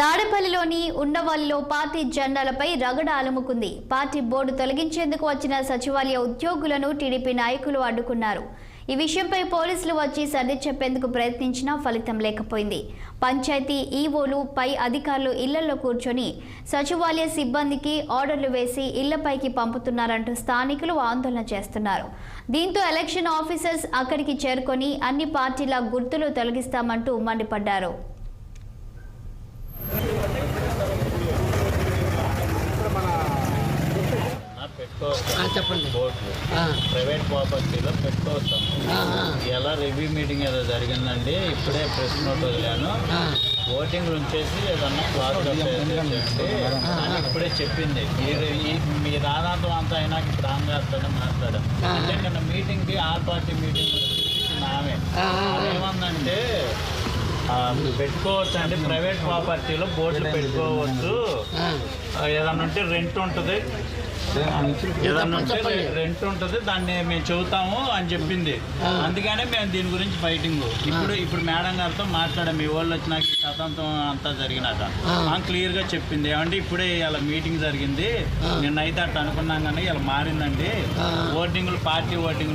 తాడేపల్లిలోని ఉండవల్లిలో పార్టీ జెండాలపై రగడ అలుముకుంది. Party board తొలగించేందుకు వచ్చిన సచివాలయ ఉద్యోగులను టీడీపీ నాయకులు అడ్డుకున్నారు. ఈ విషయంపై పోలీసులు వచ్చి సర్ది చెప్పేందుకు ప్రయత్నించినా ఫలితం లేకపోయింది. పంచాయతీ ఈవోలు పై అధికారులు ఇళ్లలో కూర్చొని సచివాలయ సిబ్బందికి ఆర్డర్లు వేసి ఇళ్లపైకి పంపుతున్నారంటూ స్థానికులు ఆందోళన చేస్తున్నారు. దీంతో ఎలక్షన్ ఆఫీసర్స్ అక్కడికి చేరుకొని అన్ని పార్టీల గుర్తులు తొలగిస్తామంటూ మండిపడ్డారు. చెప్పండి. ప్రైవేట్ ప్రాపర్టీలో పెట్టుకోవచ్చాం. ఎలా రివ్యూ మీటింగ్ ఏదో జరిగిందండి. ఇప్పుడే ప్రెస్ నోట్ వదిలాను. ఓటింగ్ ఉంచేసి ఏదన్నా క్లాస్ చేయండి అని ఇప్పుడే చెప్పింది. మీరు ఆదాంతం అంతా అయినా ఇప్పుడు ఆన్ చేస్తానే మాట్లాడాం. అంటే నిన్న మీటింగ్కి ఆల్ పార్టీ మీటింగ్ ఆమె ఏమందంటే పెట్టుకోవచ్చు అండి, ప్రైవేట్ ప్రాపర్టీలో బోర్డులు పెట్టుకోవచ్చు, ఏదన్నా ఉంటే రెంట్ ఉంటుంది, రెంట్ ఉంటుంది, దాన్ని మేము చెబుతాము అని చెప్పింది. అందుకనే మేము దీని గురించి ఫైటింగ్. ఇప్పుడు మేడం గారితో మాట్లాడాము. మీ వాళ్ళు వచ్చినాక స్వతంత్రం అంతా జరిగినాక క్లియర్గా చెప్పింది. ఏమంటే ఇప్పుడే ఇలా మీటింగ్ జరిగింది, నిన్న అయితే అట్లా అనుకున్నాం కానీ ఇలా మారిందండి. ఓటింగ్లు పార్టీ ఓటింగ్లు